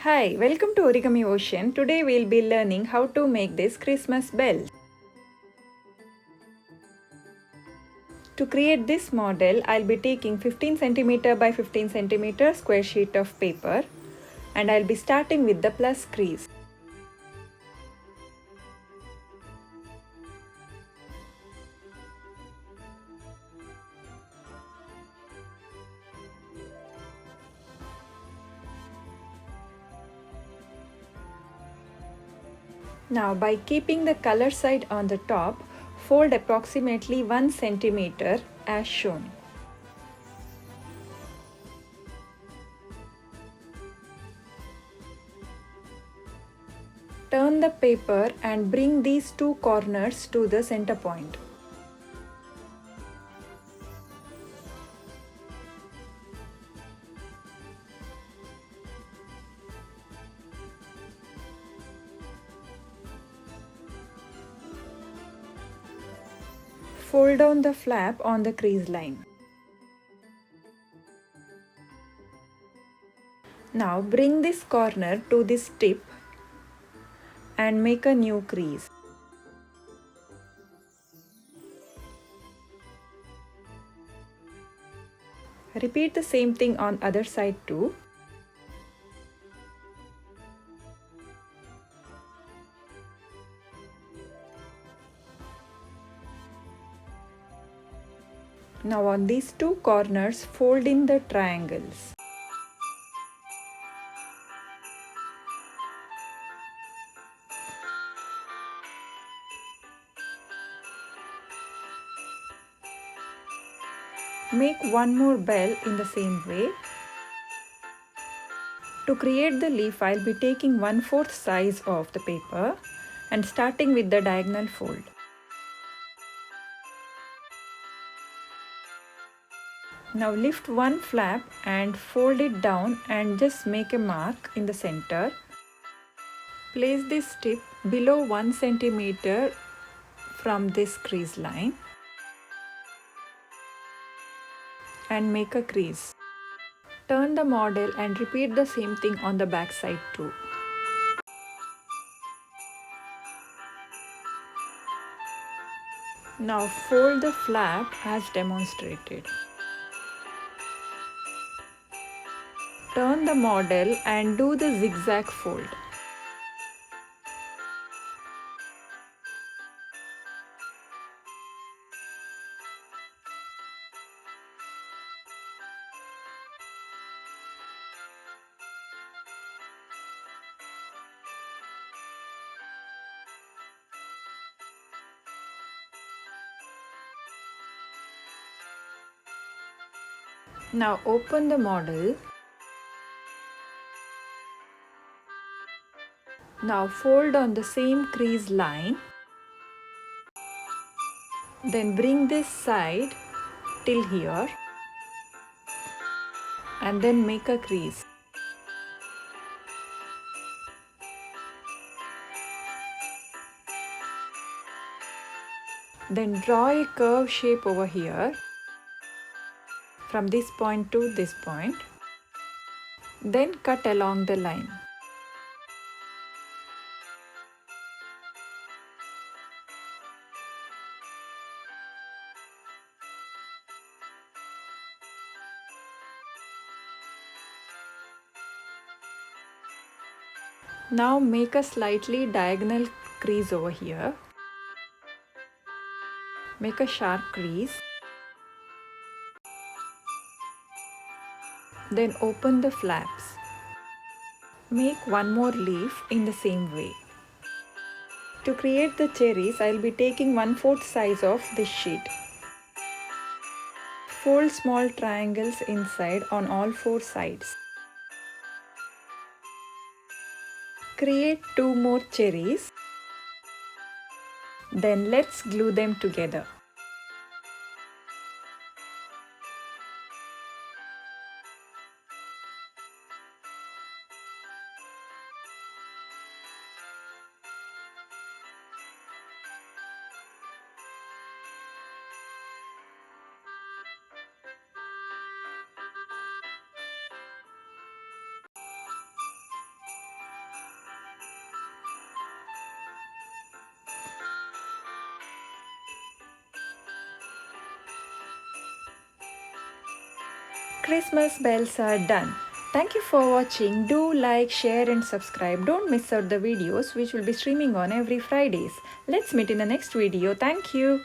Hi, welcome to Origami Ocean. Today we'll be learning how to make this Christmas bell. To create this model, I'll be taking 15 cm by 15 cm square sheet of paper and I'll be starting with the plus crease. Now by keeping the color side on the top, fold approximately 1 cm as shown. Turn the paper and bring these two corners to the center point. Fold down the flap on the crease line. Now bring this corner to this tip and make a new crease. Repeat the same thing on other side too. Now on these two corners, fold in the triangles. Make one more bell in the same way. To create the leaf, I'll be taking 1/4 size of the paper and starting with the diagonal fold. Now lift one flap and fold it down and just make a mark in the center. Place this tip below 1 cm from this crease line and make a crease. Turn the model and repeat the same thing on the back side too. Now fold the flap as demonstrated. Turn the model and do the zigzag fold. Now open the model. Now fold on the same crease line. Then bring this side till here and then make a crease. Then draw a curve shape over here from this point to this point. Then cut along the line. Now make a slightly diagonal crease over here. Make a sharp crease. Then open the flaps. Make one more leaf in the same way. To create the cherries, I'll be taking 1/4 size of this sheet. Fold small triangles inside on all four sides. Create two more cherries. Then let's glue them together. Christmas bells are done. Thank you for watching. Do like, share and subscribe. Don't miss out the videos which will be streaming on every Fridays. Let's meet in the next video. Thank you.